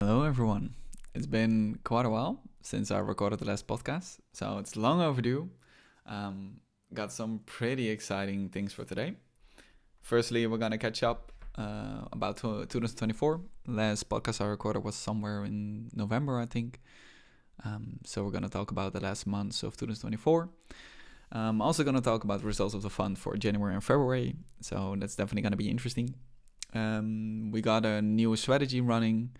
Hello, everyone. It's been quite a while since I recorded the last podcast, so it's long overdue. Um, got some pretty exciting things for today. Firstly, we're gonna catch up about 2024. Last podcast I recorded was somewhere in November, I think. So we're gonna talk about the last months of 2024. Also gonna talk about the results of the fund for January and February. So that's definitely gonna be interesting. We got a new strategy running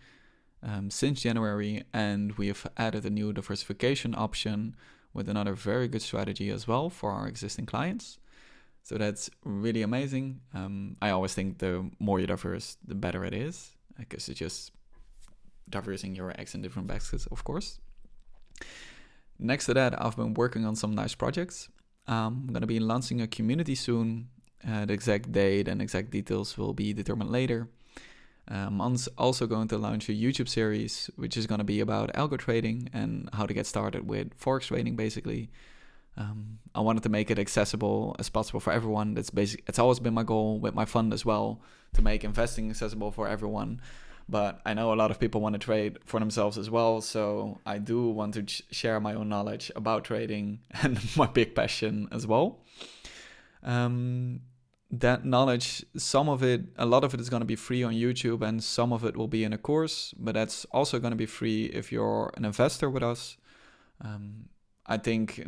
since January, and we have added a new diversification option with another very good strategy as well for our existing clients. So that's really amazing. I always think the more you diverse, the better it is, because it's just diversing your eggs in different baskets, of course. Next to that, I've been working on some nice projects. I'm going to be launching a community soon. The exact date and exact details will be determined later. I'm also going to launch a YouTube series, which is going to be about algo trading and how to get started with forex trading, basically. I wanted to make it accessible as possible for everyone. It's always been my goal with my fund as well, to make investing accessible for everyone. But I know a lot of people want to trade for themselves as well, so I do want to share my own knowledge about trading and my big passion as well. That knowledge, a lot of it is going to be free on YouTube, and some of it will be in a course, but that's also going to be free if you're an investor with us. I think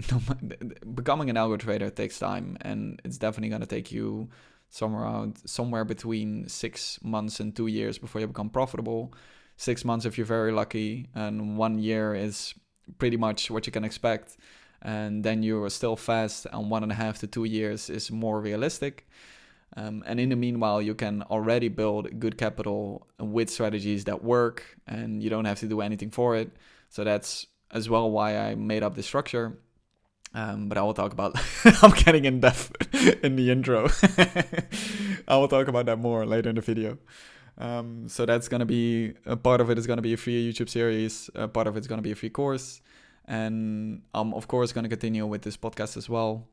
becoming an algo trader takes time, and it's definitely going to take you somewhere between 6 months and 2 years before you become profitable. 6 months if you're very lucky, and 1 year is pretty much what you can expect. And then you're still fast, and 1.5 to 2 years is more realistic. And in the meanwhile, you can already build good capital with strategies that work, and you don't have to do anything for it. So that's as well why I made up the structure. But I will talk about, I'm getting in depth in the intro. I will talk about that more later in the video. So that's going to be, a part of it is going to be a free YouTube series. A part of it's going to be a free course. And I'm, of course, going to continue with this podcast as well.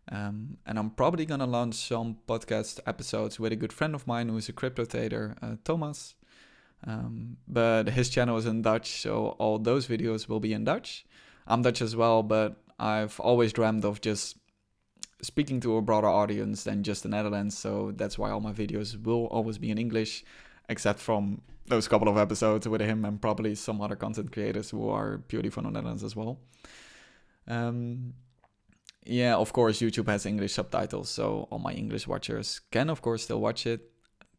And I'm probably going to launch some podcast episodes with a good friend of mine who's a crypto trader, Thomas. But his channel is in Dutch, so all those videos will be in Dutch. I'm Dutch as well, but I've always dreamt of just speaking to a broader audience than just the Netherlands. So that's why all my videos will always be in English, except from those couple of episodes with him and probably some other content creators who are purely from the Netherlands as well. Yeah, of course, YouTube has English subtitles, so all my English watchers can, of course, still watch it.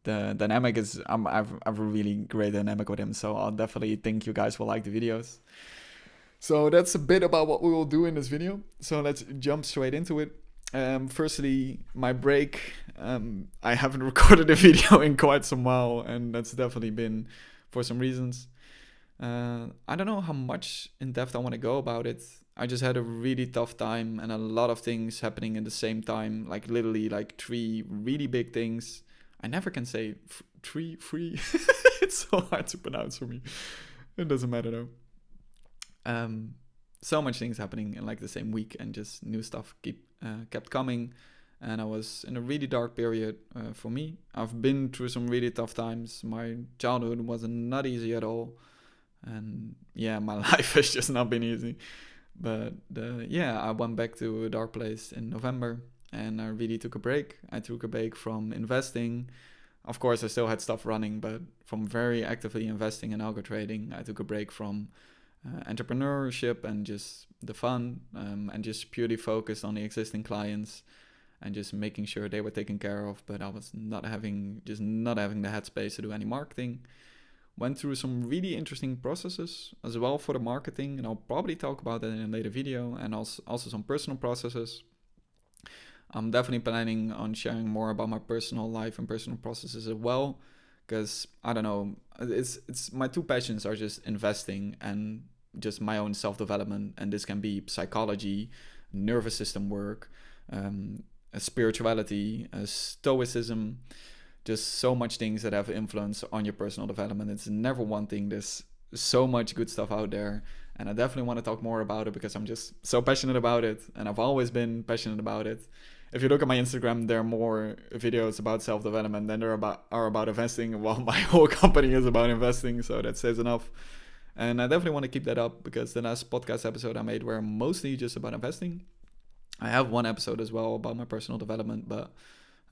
The dynamic is, I've a really great dynamic with him, so I'll definitely think you guys will like the videos. So that's a bit about what we will do in this video. So let's jump straight into it. Firstly, my break. I haven't recorded a video in quite some while, and that's definitely been for some reasons. I don't know how much in depth I want to go about it. I just had a really tough time and a lot of things happening at the same time, like literally like 3 really big things. I never can say free. It's so hard to pronounce for me. It doesn't matter though. So much things happening in like the same week, and just new stuff kept coming. And I was in a really dark period for me. I've been through some really tough times. My childhood wasn't not easy at all. And yeah, my life has just not been easy. But yeah, I went back to a dark place in November, and I really took a break. I took a break from investing. Of course, I still had stuff running, but from very actively investing in algo trading, I took a break from entrepreneurship and just the fun, and just purely focused on the existing clients and just making sure they were taken care of. But I was not having the headspace to do any marketing. Went through some really interesting processes as well for the marketing, and I'll probably talk about that in a later video, and also some personal processes. I'm definitely planning on sharing more about my personal life and personal processes as well, because I don't know, it's my 2 passions are just investing and just my own self-development, and this can be psychology, nervous system work, spirituality, stoicism, just so much things that have influence on your personal development. It's never one thing. There's so much good stuff out there, and I definitely want to talk more about it because I'm just so passionate about it, and I've always been passionate about it. if you look at my Instagram, there are more videos about self-development than there are about investing. While my whole company is about investing, so that says enough. And I definitely want to keep that up because the last podcast episode I made were mostly just about investing. I have one episode as well about my personal development, but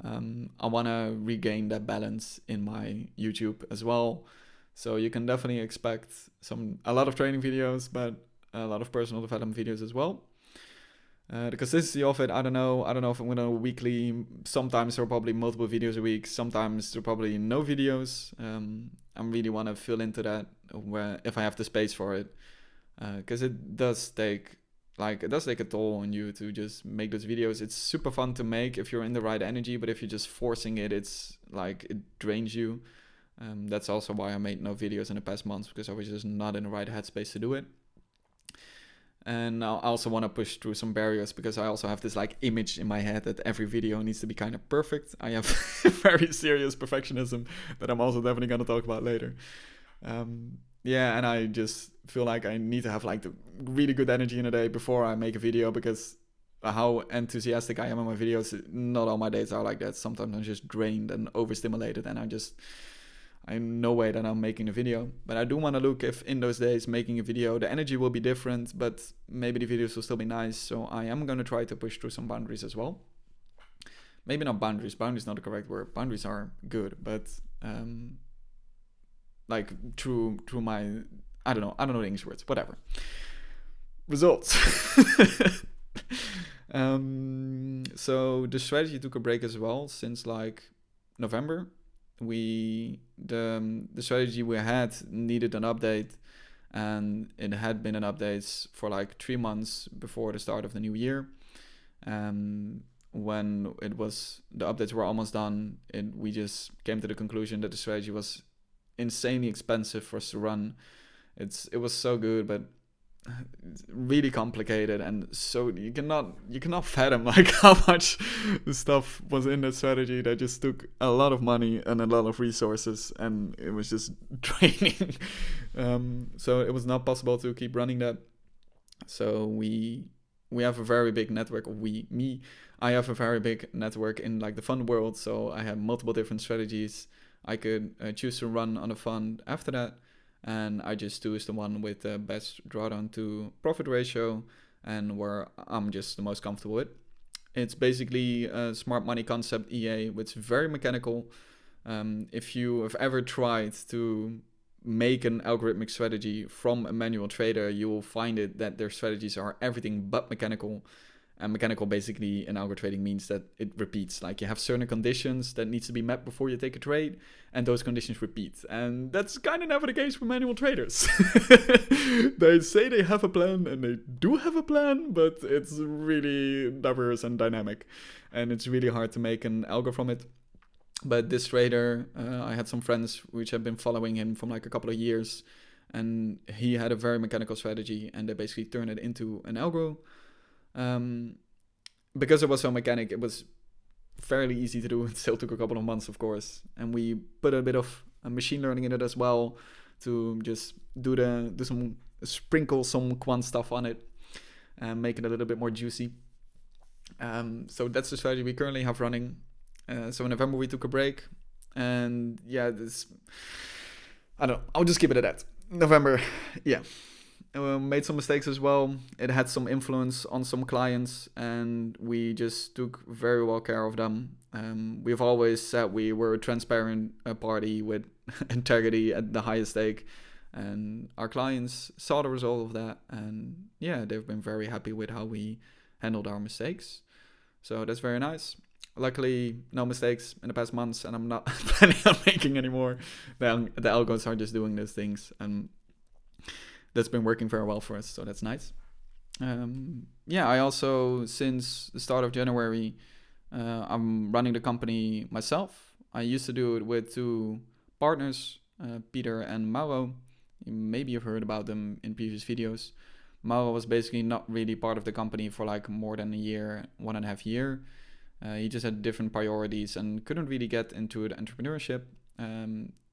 I want to regain that balance in my YouTube as well. So you can definitely expect a lot of training videos, but a lot of personal development videos as well. The consistency of it, I don't know if I'm gonna weekly. Sometimes there are probably multiple videos a week. Sometimes there are probably no videos. I really want to fill into that if I have the space for it, because it does take a toll on you to just make those videos. It's super fun to make if you're in the right energy, but if you're just forcing it, it's like it drains you. That's also why I made no videos in the past months, because I was just not in the right headspace to do it. And I also want to push through some barriers, because I also have this like image in my head that every video needs to be kind of perfect. I have very serious perfectionism that I'm also definitely going to talk about later. And I just feel like I need to have like the really good energy in a day before I make a video, because how enthusiastic I am in my videos, not all my days are like that. Sometimes I'm just drained and overstimulated, and I'm no way that I'm making a video. But I do want to look if in those days making a video, the energy will be different, but maybe the videos will still be nice. So I am going to try to push through some boundaries as well. Maybe not boundaries. Boundaries is not the correct word. Boundaries are good, but like through my, I don't know the English words, whatever. Results. So the strategy took a break as well since like November. The strategy we had needed an update, and it had been an update for like 3 months before the start of the new year. When the updates were almost done, we just came to the conclusion that the strategy was insanely expensive for us to run. It was so good, but really complicated, and so you cannot fathom like how much stuff was in that strategy that just took a lot of money and a lot of resources, and it was just draining. So it was not possible to keep running that. So we have a very big network. I have a very big network in like the fund world, so I have multiple different strategies I could choose to run on a fund after that. And I just choose the one with the best drawdown to profit ratio, and where I'm just the most comfortable with. It's basically a smart money concept EA, which is very mechanical. If you have ever tried to make an algorithmic strategy from a manual trader, you will find that their strategies are everything but mechanical. And mechanical basically in algo trading means that it repeats. Like you have certain conditions that needs to be met before you take a trade, and those conditions repeat. And that's kind of never the case for manual traders. They say they have a plan, and they do have a plan, but it's really diverse and dynamic. And it's really hard to make an algo from it. But this trader, I had some friends which have been following him from like a couple of years, and he had a very mechanical strategy, and they basically turned it into an algo. Because it was so mechanic, it was fairly easy to do. It still took a couple of months, of course, and we put a bit of machine learning in it as well to just sprinkle some quant stuff on it and make it a little bit more juicy. So that's the strategy we currently have running. So in November we took a break, and I don't know, I'll just keep it at that. November, yeah. Made some mistakes as well. It had some influence on some clients, and we just took very well care of them. We've always said we were a transparent party with integrity at the highest stake, and our clients saw the result of that, and they've been very happy with how we handled our mistakes. So that's very nice. Luckily, no mistakes in the past months, and I'm not planning on making any more. The algos are just doing those things, and that's been working very well for us, so that's nice. I also, since the start of January, I'm running the company myself. I used to do it with 2 partners, Peter and Mauro. Maybe you've heard about them in previous videos. Mauro was basically not really part of the company for like more than a year, 1.5 years. He just had different priorities and couldn't really get into the entrepreneurship.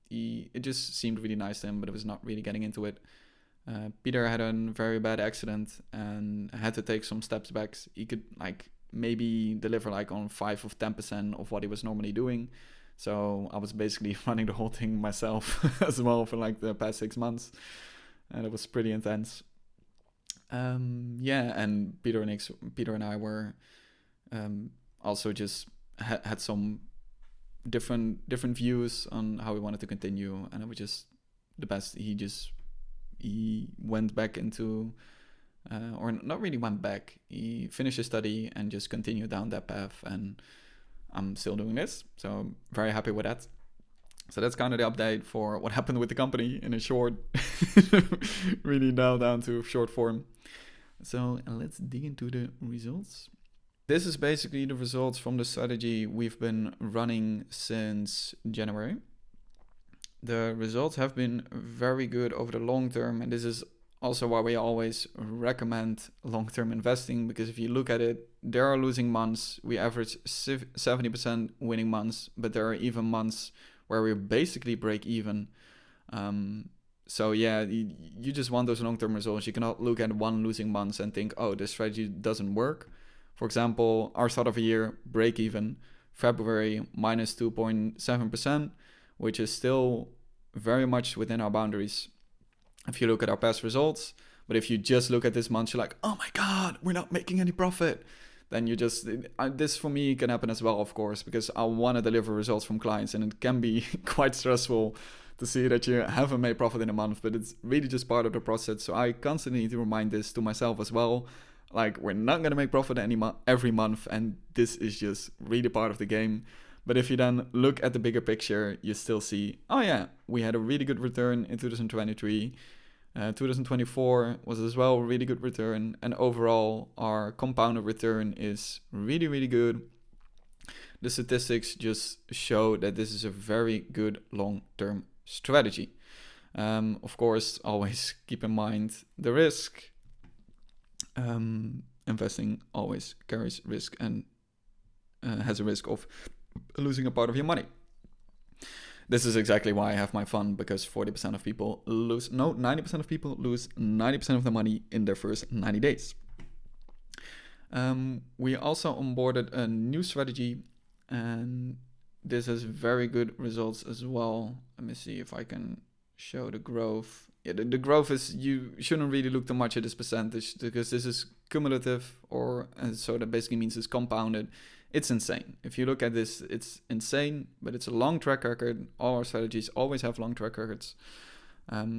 It just seemed really nice to him, but it was not really getting into it. Peter had a very bad accident and had to take some steps back. He could maybe deliver like on 5 or 10% of what he was normally doing. So I was basically running the whole thing myself as well for like the past 6 months, and it was pretty intense. And Peter and I were also just had some different views on how we wanted to continue, and it was just the best. He went back into or not really went back. He finished his study and just continued down that path, and I'm still doing this, so I'm very happy with that. So that's kind of the update for what happened with the company in a short, really now down to short form. So let's dig into the results. This is basically the results from the strategy we've been running since January. The results have been very good over the long term, and this is also why we always recommend long-term investing, because if you look at it, there are losing months. We average 70% winning months, but there are even months where we basically break even. So yeah, you just want those long-term results. You cannot look at one losing month and think, oh, this strategy doesn't work. For example, our start of a year, break even, February minus 2.7%, which is still very much within our boundaries if you look at our past results. But if you just look at this month, you're like, oh my God, we're not making any profit. Then you just, this for me can happen as well, of course, because I want to deliver results from clients, and it can be quite stressful to see that you haven't made profit in a month, but it's really just part of the process. So I constantly need to remind this to myself as well. Like, we're not going to make profit every month, and this is just really part of the game. But if you then look at the bigger picture, you still see, oh yeah, we had a really good return in 2023. 2024 was as well a really good return, and overall our compounded return is really, really good. The statistics just show that this is a very good long-term strategy. Of course, always keep in mind the risk. Investing always carries risk and has a risk of losing a part of your money. This is exactly why I have my fund, because 90% of people lose 90% of the money in their first 90 days. We also onboarded a new strategy, and this has very good results as well. Let me see if I can show the growth. Yeah, the growth is, you shouldn't really look too much at this percentage, because this is cumulative, so that basically means it's compounded. It's insane. If you look at this, it's insane, but it's a long track record. All our strategies always have long track records.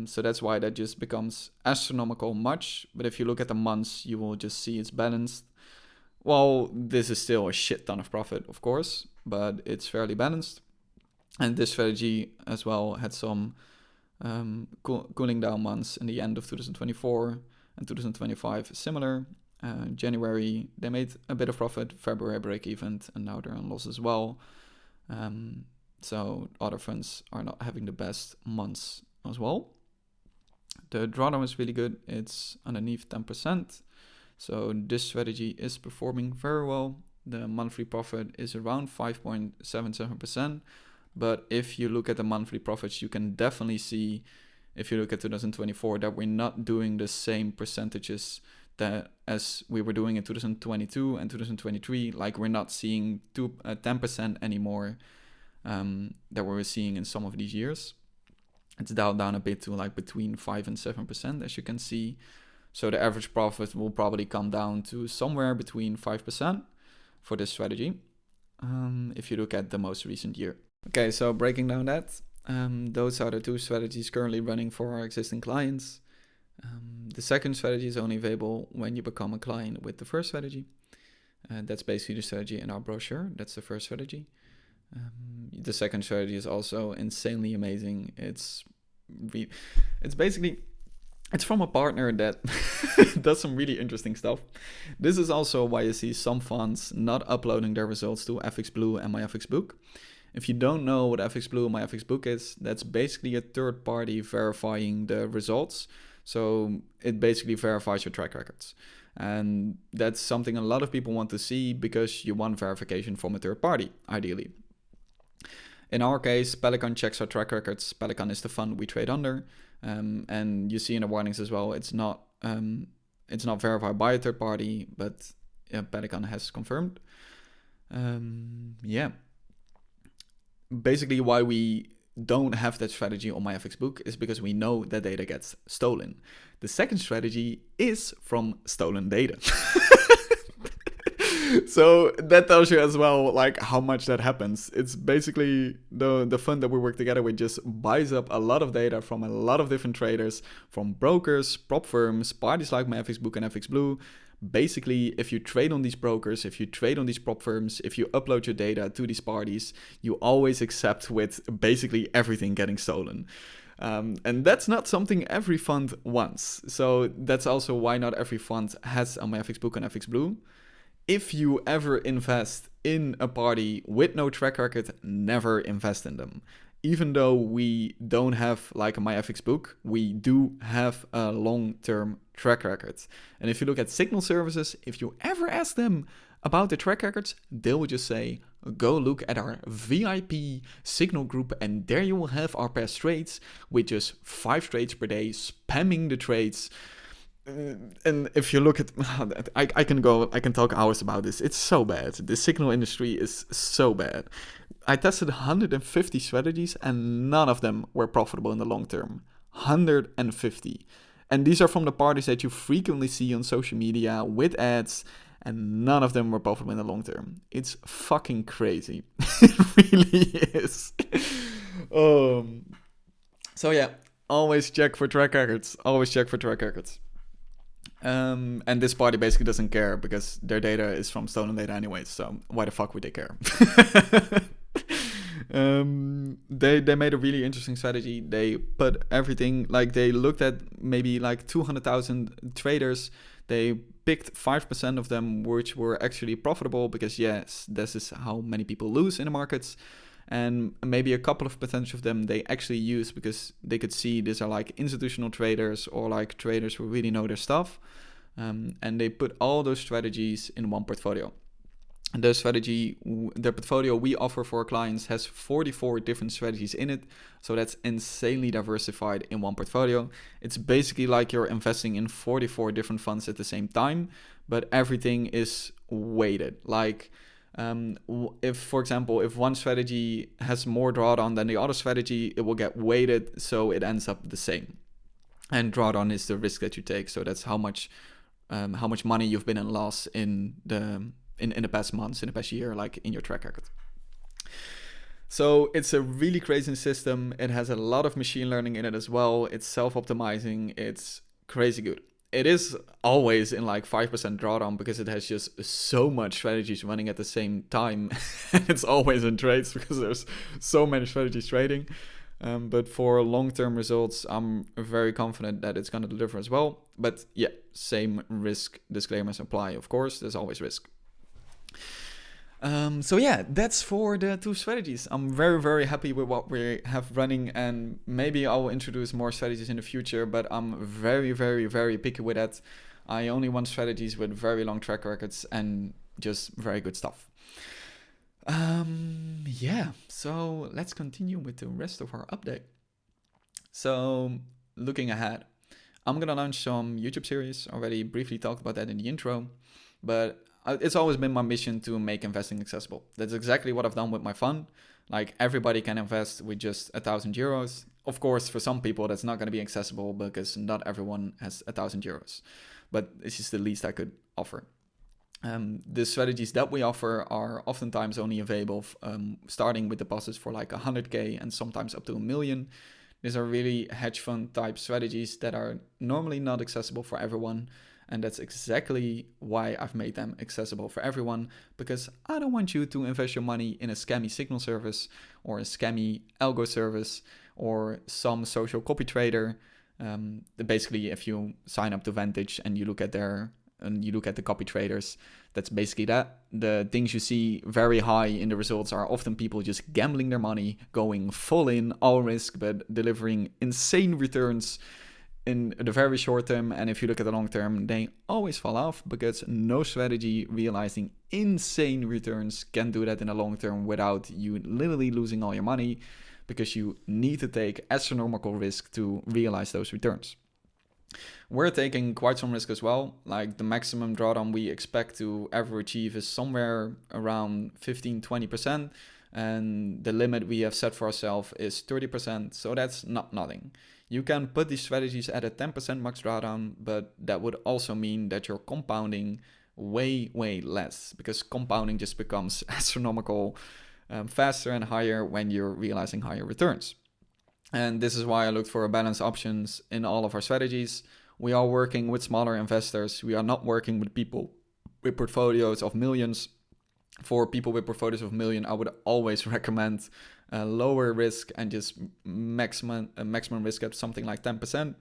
So that's why that just becomes astronomical much. But if you look at the months, you will just see it's balanced. Well, this is still a shit ton of profit, of course, but it's fairly balanced. And this strategy as well had some cooling down months in the end of 2024 and 2025, similar. January, they made a bit of profit, February break even, and now they're on loss as well. So other funds are not having the best months as well. The drawdown is really good. It's underneath 10%. So this strategy is performing very well. The monthly profit is around 5.77%. But if you look at the monthly profits, you can definitely see, if you look at 2024, that we're not doing the same percentages that as we were doing in 2022 and 2023. Like, we're not seeing 10% anymore that we were seeing in some of these years. It's dialed down a bit to like between 5 and 7%, as you can see. So the average profit will probably come down to somewhere between 5% for this strategy, if you look at the most recent year. Okay, so breaking down that, those are the two strategies currently running for our existing clients. The second strategy is only available when you become a client with the first strategy. That's basically the strategy in our brochure. That's the first strategy. The second strategy is also insanely amazing. It's from a partner that does some really interesting stuff. This is also why you see some funds not uploading their results to FX Blue and my FX Book. If you don't know what FX Blue and my FX Book is, that's basically a third party verifying the results. So it basically verifies your track records. And that's something a lot of people want to see, because you want verification from a third party, ideally. In our case, Pelican checks our track records. Pelican is the fund we trade under. And you see in the warnings as well, it's not verified by a third party, but Pelican has confirmed. Yeah. Basically, why we don't have that strategy on my FX book is because we know that data gets stolen. The second strategy is from stolen data. So that tells you as well, like, how much that happens. It's basically the fund that we work together with just buys up a lot of data from a lot of different traders, from brokers, prop firms, parties like my FX book and FX Blue. Basically, if you trade on these brokers, if you trade on these prop firms, if you upload your data to these parties, you always accept with basically everything getting stolen. And that's not something every fund wants. So that's also why not every fund has on my FX book and FX Blue. If you ever invest in a party with no track record, never invest in them. Even though we don't have, like my FX book, we do have a long-term track record. And if you look at signal services, if you ever ask them about the track records, they will just say, go look at our VIP signal group and there you will have our past trades with just 5 trades per day, spamming the trades. And if you look at, I can talk hours about this. It's so bad. The signal industry is so bad. I tested 150 strategies and none of them were profitable in the long term. 150. And these are from the parties that you frequently see on social media with ads, and none of them were profitable in the long term. It's fucking crazy. It really is. So yeah, always check for track records. Always check for track records. And this party basically doesn't care because their data is from stolen data anyway, so why the fuck would they care? They made a really interesting strategy. They put everything, like they looked at maybe like 200,000 traders. They picked 5% of them which were actually profitable because yes, this is how many people lose in the markets. And maybe a couple of percentage of them they actually use because they could see these are like institutional traders or like traders who really know their stuff. And they put all those strategies in one portfolio. And the portfolio we offer for our clients has 44 different strategies in it. So that's insanely diversified in one portfolio. It's basically like you're investing in 44 different funds at the same time, but everything is weighted. Like, if, for example, if one strategy has more drawdown than the other strategy, it will get weighted so it ends up the same. And drawdown is the risk that you take. So that's how much money you've been in loss in the past months, in the past year, like in your track record. So it's a really crazy system. It has a lot of machine learning in it as well. It's self-optimizing. It's crazy good. It is always in like 5% drawdown because it has just so much strategies running at the same time. And it's always in trades because there's so many strategies trading. But for long-term results, I'm very confident that it's going to deliver as well. But yeah, same risk disclaimers apply, of course. There's always risk. So yeah, that's for the 2 strategies. I'm very, very happy with what we have running, and maybe I will introduce more strategies in the future, but I'm very, very, very picky with that. I only want strategies with very long track records and just very good stuff. Yeah, so let's continue with the rest of our update. So looking ahead, I'm gonna launch some YouTube series. Already briefly talked about that in the intro, but it's always been my mission to make investing accessible. That's exactly what I've done with my fund. Like, everybody can invest with just 1,000 euros. Of course, for some people, that's not going to be accessible because not everyone has 1,000 euros. But this is the least I could offer. The strategies that we offer are oftentimes only available starting with deposits for like 100K and sometimes up to 1 million. These are really hedge fund type strategies that are normally not accessible for everyone. And that's exactly why I've made them accessible for everyone, because I don't want you to invest your money in a scammy signal service or a scammy algo service or some social copy trader. Basically, if you sign up to Vantage and you look at the copy traders, that's basically that. The things you see very high in the results are often people just gambling their money, going full in, all risk, but delivering insane returns in the very short term. And if you look at the long term, they always fall off because no strategy realizing insane returns can do that in the long term without you literally losing all your money, because you need to take astronomical risk to realize those returns. We're taking quite some risk as well. Like the maximum drawdown we expect to ever achieve is somewhere around 15-20%. And the limit we have set for ourselves is 30%. So that's not nothing. You can put these strategies at a 10% max drawdown, but that would also mean that you're compounding way, way less, because compounding just becomes astronomical, faster and higher when you're realizing higher returns. And this is why I looked for balanced options in all of our strategies. We are working with smaller investors. We are not working with people with portfolios of millions. For people with portfolios of million, I would always recommend lower risk and just maximum risk at something like 10%.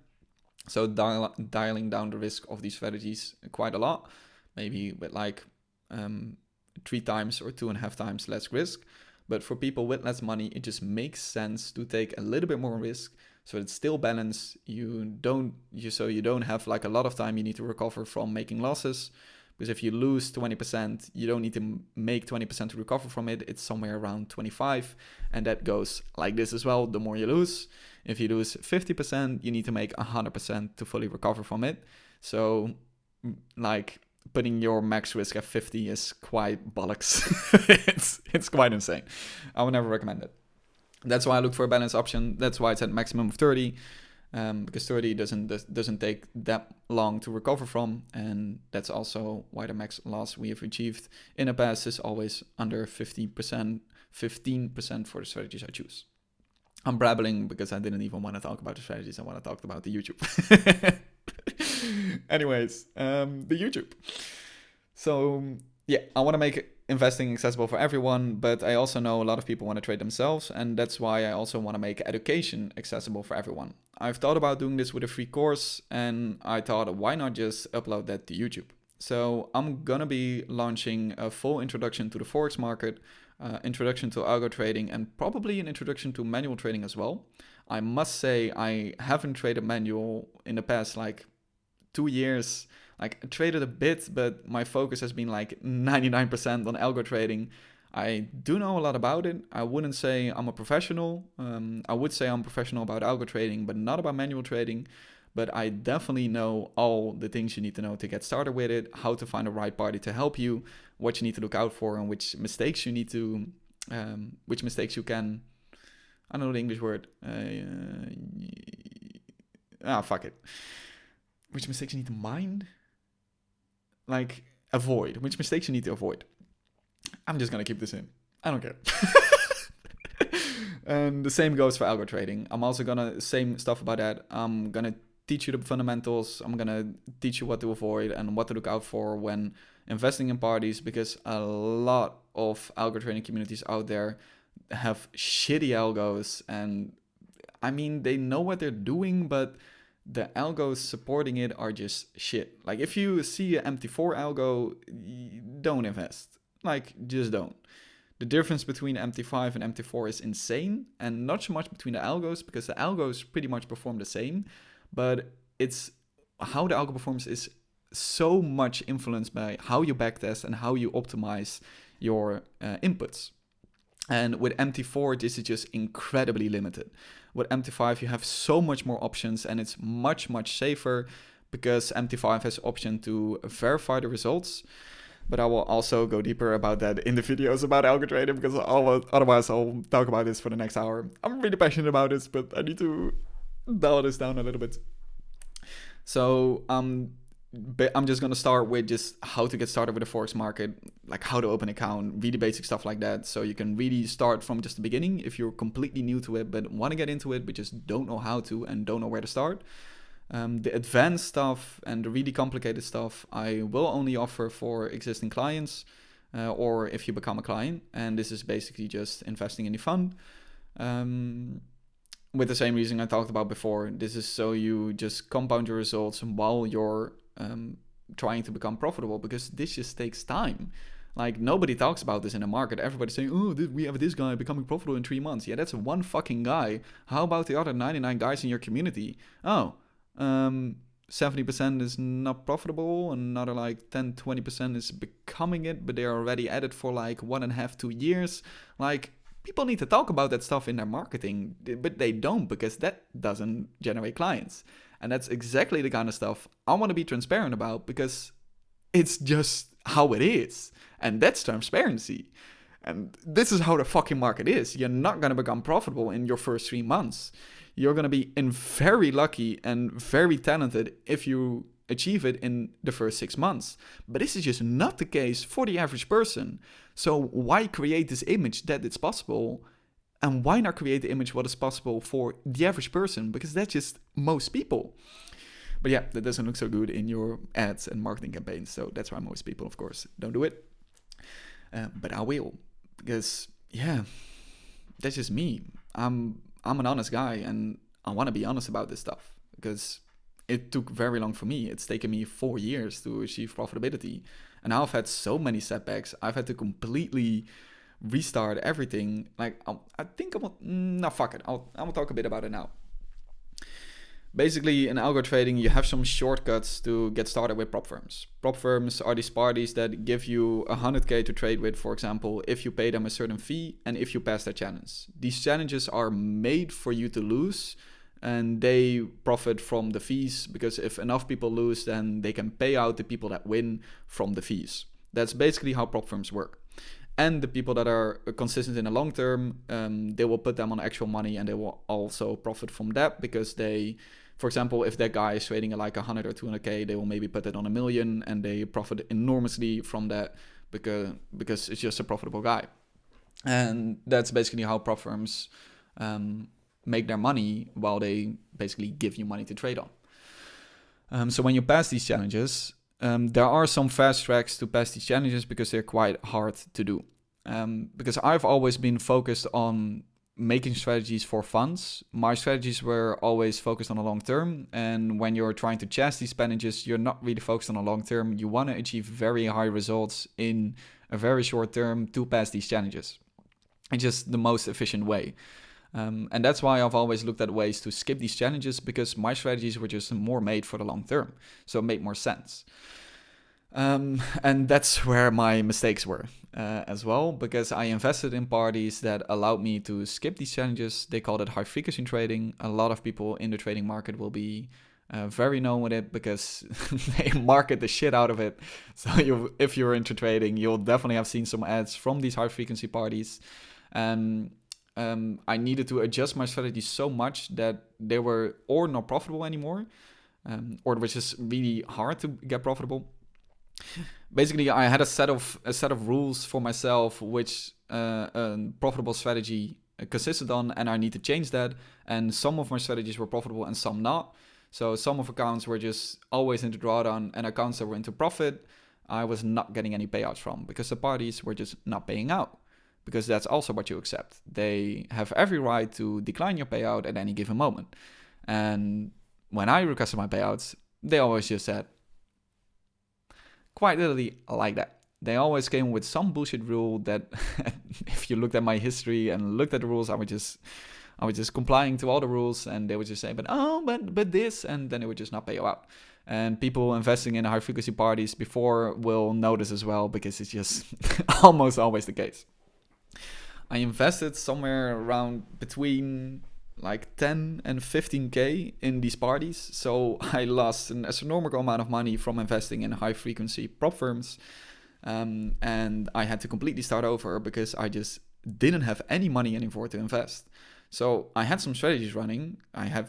So dialing down the risk of these strategies quite a lot, maybe with like 3 times or 2.5 times less risk. But for people with less money, it just makes sense to take a little bit more risk, so it's still balanced. You don't have like a lot of time you need to recover from making losses. Because if you lose 20%, you don't need to make 20% to recover from it. It's somewhere around 25%. And that goes like this as well. The more you lose, if you lose 50%, you need to make 100% to fully recover from it. So like putting your max risk at 50 is quite bollocks. it's quite insane. I would never recommend it. That's why I looked for a balanced option. That's why it's at maximum of 30. Because 30 doesn't take that long to recover from, and that's also why the max loss we have achieved in the past is always under 15% for the strategies I choose. I'm babbling because I didn't even want to talk about the strategies. I want to talk about the YouTube. Anyways, the YouTube. So yeah, I want to make investing accessible for everyone, but I also know a lot of people want to trade themselves, and that's why I also want to make education accessible for everyone. I've thought about doing this with a free course, and I thought, why not just upload that to YouTube? So I'm gonna be launching a full introduction to the Forex market, introduction to algo trading, and probably an introduction to manual trading as well. I must say I haven't traded manual in the past like 2 years. Like I traded a bit, but my focus has been like 99% on algo trading. I do know a lot about it. I wouldn't say I'm a professional. I would say I'm professional about algo trading, but not about manual trading. But I definitely know all the things you need to know to get started with it, how to find the right party to help you, what you need to look out for, and which mistakes you need to, which mistakes you can, I don't know the English word. Fuck it. Which mistakes you need to mind? Like, avoid. Which mistakes you need to avoid. I'm just going to keep this in. I don't care. And the same goes for algo trading. I'm also going to, same stuff about that. I'm going to teach you the fundamentals. I'm going to teach you what to avoid and what to look out for when investing in parties, because a lot of algo trading communities out there have shitty algos. And I mean, they know what they're doing, but the algos supporting it are just shit. Like if you see an MT4 algo, don't invest. Like just don't. The difference between MT5 and MT4 is insane, and not so much between the algos, because the algos pretty much perform the same, but it's how the algo performs is so much influenced by how you backtest and how you optimize your inputs. And with MT4, this is just incredibly limited. With MT5, you have so much more options, and it's much, much safer because MT5 has option to verify the results. But I will also go deeper about that in the videos about algo trading, because otherwise I'll talk about this for the next hour. I'm really passionate about this, but I need to dial this down a little bit. So I'm just going to start with just how to get started with the Forex market, like how to open an account, really basic stuff like that. So you can really start from just the beginning if you're completely new to it, but want to get into it, but just don't know how to and don't know where to start. The advanced stuff and the really complicated stuff I will only offer for existing clients or if you become a client. And this is basically just investing in the fund. With the same reason I talked about before. This is so you just compound your results while you're trying to become profitable, because this just takes time. Like nobody talks about this in the market. Everybody's saying, oh, we have this guy becoming profitable in 3 months. Yeah, that's one fucking guy. How about the other 99 guys in your community? Oh, 70% is not profitable, another like 10-20% is becoming it, but they're already at it for like 1.5-2 years. Like people need to talk about that stuff in their marketing, but they don't, because that doesn't generate clients. And that's exactly the kind of stuff I want to be transparent about, because it's just how it is. And that's transparency. And this is how the fucking market is. You're not going to become profitable in your first 3 months. You're going to be very lucky and very talented if you achieve it in the first 6 months. But this is just not the case for the average person. So why create this image that it's possible? And why not create the image what is possible for the average person? Because that's just most people. But yeah, that doesn't look so good in your ads and marketing campaigns. So that's why most people, of course, don't do it. But I will. Because, yeah, that's just me. I'm an honest guy, and I want to be honest about this stuff. Because it took very long for me. It's taken me 4 years to achieve profitability. And now I've had so many setbacks. I've had to completely restart everything. Like, I think I will... No, fuck it. I will talk a bit about it now. Basically, in algo trading, you have some shortcuts to get started with prop firms. Prop firms are these parties that give you 100k to trade with, for example, if you pay them a certain fee and if you pass their challenge. These challenges are made for you to lose, and they profit from the fees, because if enough people lose, then they can pay out the people that win from the fees. That's basically how prop firms work. And the people that are consistent in the long term, they will put them on actual money, and they will also profit from that, because they... For example, if that guy is trading at like 100 or 200k, they will maybe put it on $1 million, and they profit enormously from that because it's just a profitable guy. And that's basically how prop firms make their money, while they basically give you money to trade on. So when you pass these challenges, there are some fast tracks to pass these challenges, because they're quite hard to do. Because I've always been focused on making strategies for funds. My strategies were always focused on the long term, and when you're trying to chase these challenges, you're not really focused on the long term. You want to achieve very high results in a very short term to pass these challenges. It's just the most efficient way. And that's why I've always looked at ways to skip these challenges, because my strategies were just more made for the long term, so it made more sense. And that's where my mistakes were as well, because I invested in parties that allowed me to skip these challenges. They called it high frequency trading. A lot of people in the trading market will be very known with it, because they market the shit out of it. So if you're into trading, you'll definitely have seen some ads from these high frequency parties. And I needed to adjust my strategy so much that they were or not profitable anymore, or it was just really hard to get profitable. Basically, I had a set of rules for myself, which a profitable strategy consisted on, and I need to change that. And some of my strategies were profitable and some not. So some of accounts were just always into drawdown, and accounts that were into profit, I was not getting any payouts from, because the parties were just not paying out. Because that's also what you accept. They have every right to decline your payout at any given moment. And when I requested my payouts, they always just said, quite literally like that. They always came with some bullshit rule that if you looked at my history and looked at the rules, I was just complying to all the rules, and they would just say, but this, and then it would just not pay you out. And people investing in high frequency parties before will notice as well, because it's just almost always the case. I invested somewhere around between like 10 and 15k in these parties. So I lost an astronomical amount of money from investing in high frequency prop firms. And I had to completely start over, because I just didn't have any money anymore to invest. So I had some strategies running. I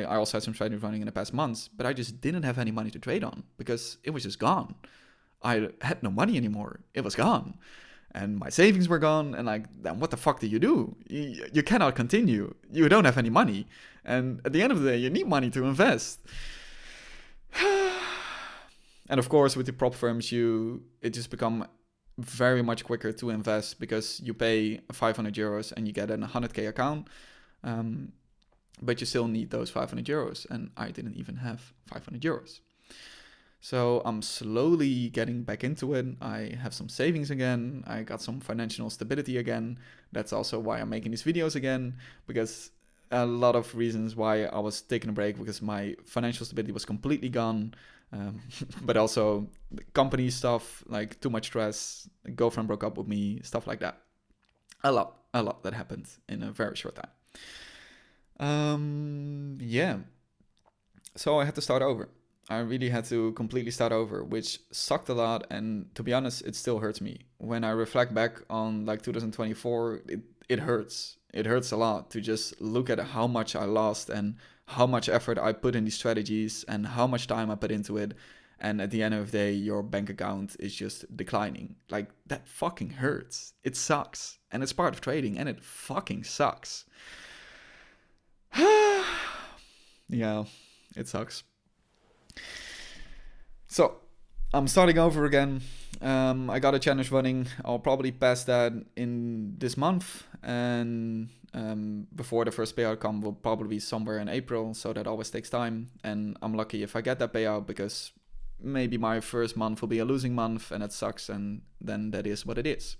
also had some strategies running in the past months, but I just didn't have any money to trade on, because it was just gone. I had no money anymore. It was gone. And my savings were gone, and like, then what the fuck do? You cannot continue. You don't have any money. And at the end of the day, you need money to invest. And of course, with the prop firms, it just become very much quicker to invest, because you pay 500 euros and you get a 100k account. But you still need those 500 euros. And I didn't even have 500 euros. So I'm slowly getting back into it. I have some savings again. I got some financial stability again. That's also why I'm making these videos again, because a lot of reasons why I was taking a break, because my financial stability was completely gone. But also company stuff, like too much stress, girlfriend broke up with me, stuff like that. A lot that happened in a very short time. Yeah. So I had to start over. I really had to completely start over, which sucked a lot. And to be honest, it still hurts me. When I reflect back on like 2024, it hurts. It hurts a lot to just look at how much I lost and how much effort I put in these strategies and how much time I put into it. And at the end of the day, your bank account is just declining. Like, that fucking hurts. It sucks. And it's part of trading, and it fucking sucks. Yeah, it sucks. So I'm starting over again. I got a challenge running. I'll probably pass that in this month, and before the first payout come will probably be somewhere in April. So that always takes time, and I'm lucky if I get that payout, because maybe my first month will be a losing month, and it sucks, and then that is what it is.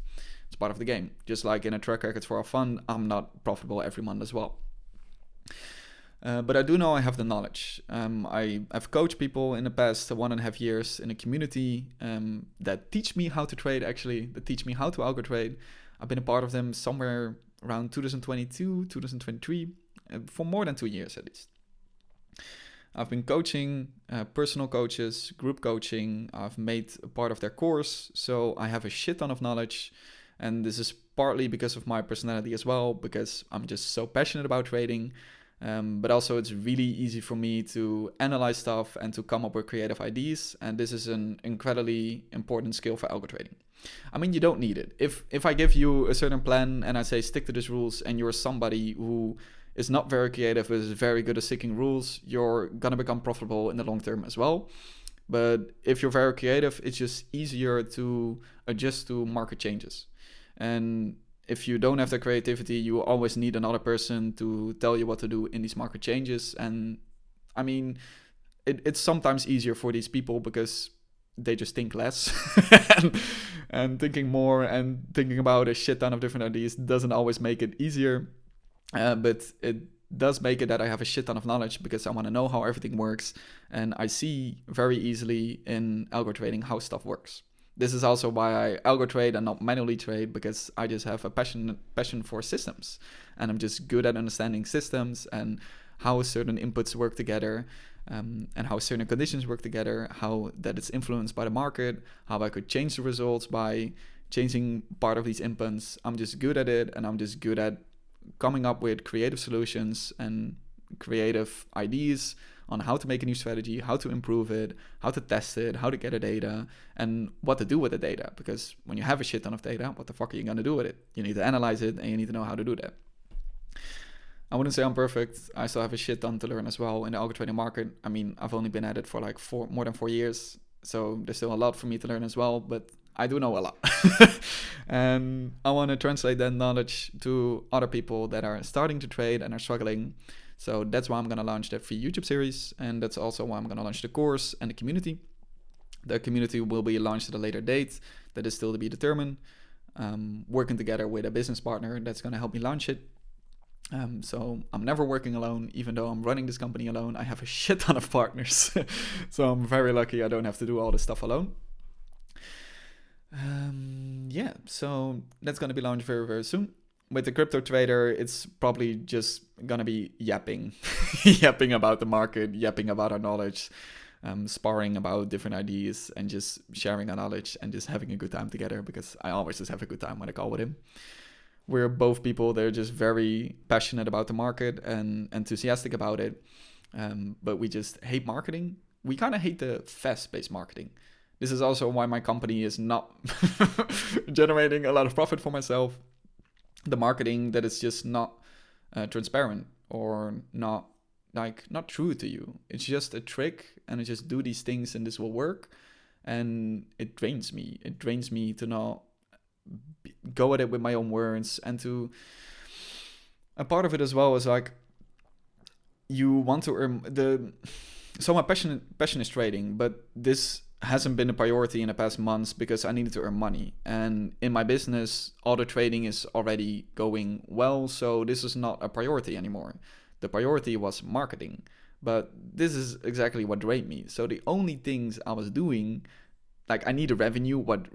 It's part of the game. Just like in a track record for our fun, I'm not profitable every month as well. But I do know I have the knowledge. I've coached people in the past 1.5 years in a community that teach me how to trade, actually, that teach me how to algo trade. I've been a part of them somewhere around 2022, 2023, for more than 2 years at least. I've been coaching personal coaches, group coaching. I've made a part of their course, so I have a shit ton of knowledge. And this is partly because of my personality as well, because I'm just so passionate about trading. But also it's really easy for me to analyze stuff and to come up with creative ideas. And this is an incredibly important skill for algo trading. I mean, you don't need it. If I give you a certain plan and I say stick to these rules, and you're somebody who is not very creative but is very good at sticking rules, you're gonna become profitable in the long term as well. But if you're very creative, it's just easier to adjust to market changes. And if you don't have the creativity, you always need another person to tell you what to do in these market changes. And I mean, it's sometimes easier for these people because they just think less and thinking more and thinking about a shit ton of different ideas doesn't always make it easier. But it does make it that I have a shit ton of knowledge because I want to know how everything works. And I see very easily in algo trading how stuff works. This is also why I algo trade and not manually trade, because I just have a passion for systems. And I'm just good at understanding systems and how certain inputs work together, and how certain conditions work together, how that it's influenced by the market, how I could change the results by changing part of these inputs. I'm just good at it, and I'm just good at coming up with creative solutions and creative ideas on how to make a new strategy, how to improve it, how to test it, how to get the data, and what to do with the data. Because when you have a shit ton of data, what the fuck are you going to do with it? You need to analyze it, and you need to know how to do that. I wouldn't say I'm perfect. I still have a shit ton to learn as well in the algo trading market. I mean, I've only been at it for like more than 4 years, so there's still a lot for me to learn as well, but I do know a lot. And I want to translate that knowledge to other people that are starting to trade and are struggling. So that's why I'm going to launch that free YouTube series. And that's also why I'm going to launch the course and the community. The community will be launched at a later date. That is still to be determined. Working together with a business partner that's going to help me launch it. So I'm never working alone, even though I'm running this company alone. I have a shit ton of partners. So I'm very lucky I don't have to do all this stuff alone. Yeah, so that's going to be launched very, very soon. With the crypto trader, it's probably just going to be yapping. Yapping about the market, yapping about our knowledge, sparring about different ideas, and just sharing our knowledge and just having a good time together, because I always just have a good time when I call with him. We're both people that are just very passionate about the market and enthusiastic about it. But we just hate marketing. We kind of hate the fast-paced marketing. This is also why my company is not generating a lot of profit for myself. The marketing that is just not transparent or not true to you. It's just a trick, and I just do these things and this will work. And it drains me. It drains me to not go at it with my own words, and to a part of it as well is like, you want to earn so my passion is trading, but this hasn't been a priority in the past months because I needed to earn money. And in my business, all the trading is already going well, so this is not a priority anymore. The priority was marketing, but this is exactly what drained me. So the only things I was doing, like, I need a revenue. What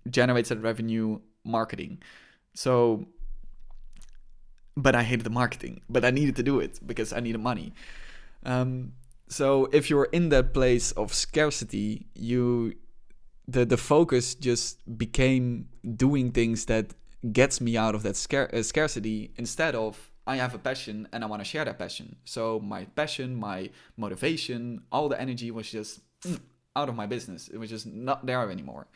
generates that revenue? Marketing. So, but I hated the marketing, but I needed to do it because I needed money. So if you're in that place of scarcity, the focus just became doing things that gets me out of that scarcity, instead of I have a passion and I want to share that passion. So my passion, my motivation, all the energy was just out of my business. It was just not there anymore.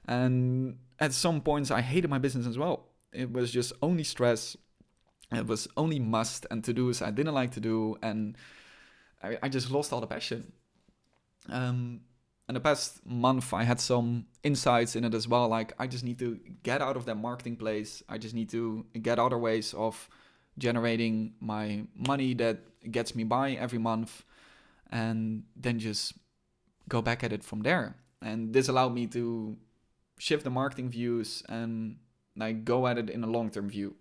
And at some points I hated my business as well. It was just only stress. It was only must and to-dos I didn't like to do, and I just lost all the passion. In the past month, I had some insights in it as well. Like, I just need to get out of that marketing place. I just need to get other ways of generating my money that gets me by every month, and then just go back at it from there. And this allowed me to shift the marketing views and like go at it in a long-term view.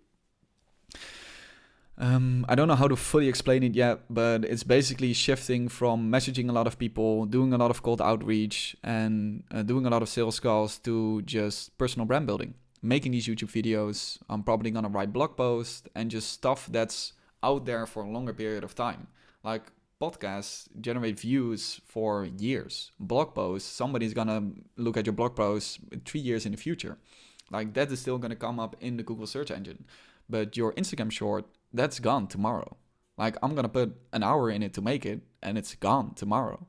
I don't know how to fully explain it yet, but it's basically shifting from messaging a lot of people, doing a lot of cold outreach, and doing a lot of sales calls to just personal brand building. Making these YouTube videos, I'm probably gonna write blog posts and just stuff that's out there for a longer period of time. Like podcasts generate views for years. Blog posts, somebody's gonna look at your blog posts 3 years in the future. Like that is still gonna come up in the Google search engine. But your Instagram short, that's gone tomorrow. Like I'm gonna put an hour in it to make it, and it's gone tomorrow.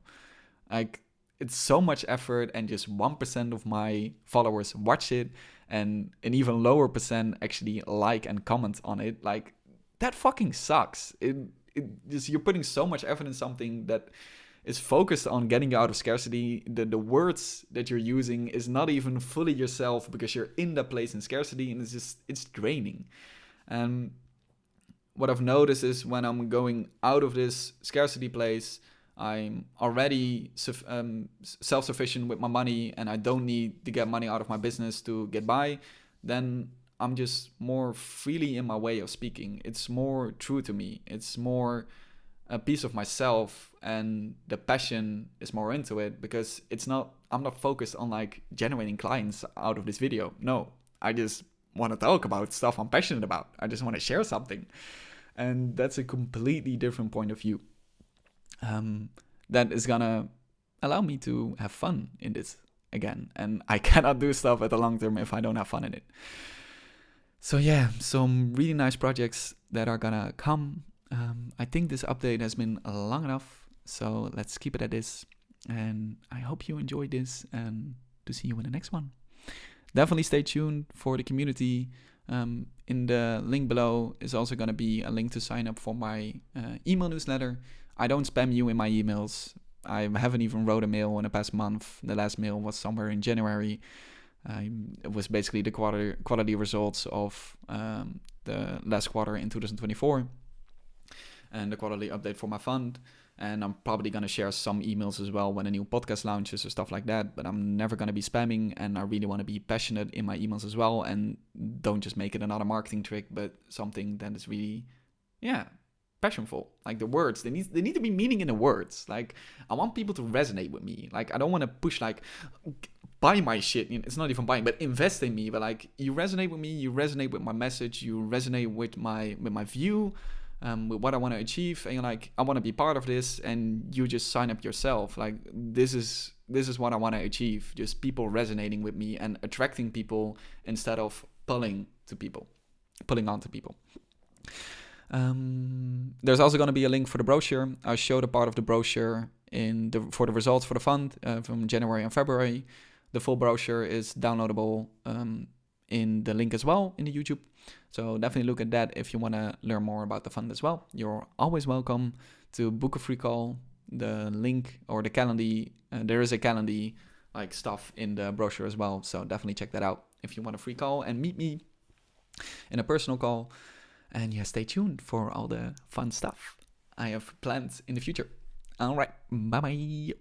Like it's so much effort, and just 1% of my followers watch it, and an even lower percent actually like and comment on it. Like that fucking sucks. It just, you're putting so much effort in something that is focused on getting you out of scarcity. The words that you're using is not even fully yourself because you're in that place in scarcity, and it's draining. And what I've noticed is when I'm going out of this scarcity place, I'm already self-sufficient with my money, and I don't need to get money out of my business to get by. Then I'm just more freely in my way of speaking. It's more true to me. It's more a piece of myself, and the passion is more into it, because I'm not focused on like generating clients out of this video. No, I just want to talk about stuff I'm passionate about. I just want to share something. And that's a completely different point of view. That is gonna allow me to have fun in this again. And I cannot do stuff at the long term if I don't have fun in it. So yeah, some really nice projects that are gonna come. I think this update has been long enough, so let's keep it at this. And I hope you enjoyed this, and to see you in the next one. Definitely stay tuned for the community. In the link below is also going to be a link to sign up for my email newsletter. I don't spam you in my emails. I haven't even wrote a mail in the past month. The last mail was somewhere in January. It was basically the quality results of the last quarter in 2024 and the quarterly update for my fund. And I'm probably going to share some emails as well when a new podcast launches or stuff like that. But I'm never going to be spamming, and I really want to be passionate in my emails as well. And don't just make it another marketing trick, but something that is really, passionful. Like the words, they need to be meaning in the words. Like I want people to resonate with me. Like I don't want to push like, buy my shit. It's not even buying, but invest in me. But like you resonate with me, you resonate with my message, you resonate with my view. With what I want to achieve, and you're like, I want to be part of this, and you just sign up yourself. Like this is what I want to achieve. Just people resonating with me and attracting people instead of pulling onto people. There's also going to be a link for the brochure. I showed a part of the brochure for the results for the fund from January and February. The full brochure is downloadable in the link as well in the YouTube. So definitely look at that if you want to learn more about the fund as well. You're always welcome to book a free call. The link or the calendar, there is a calendar like stuff in the brochure as well. So definitely check that out if you want a free call and meet me in a personal call. And yeah, stay tuned for all the fun stuff I have planned in the future. All right, bye-bye.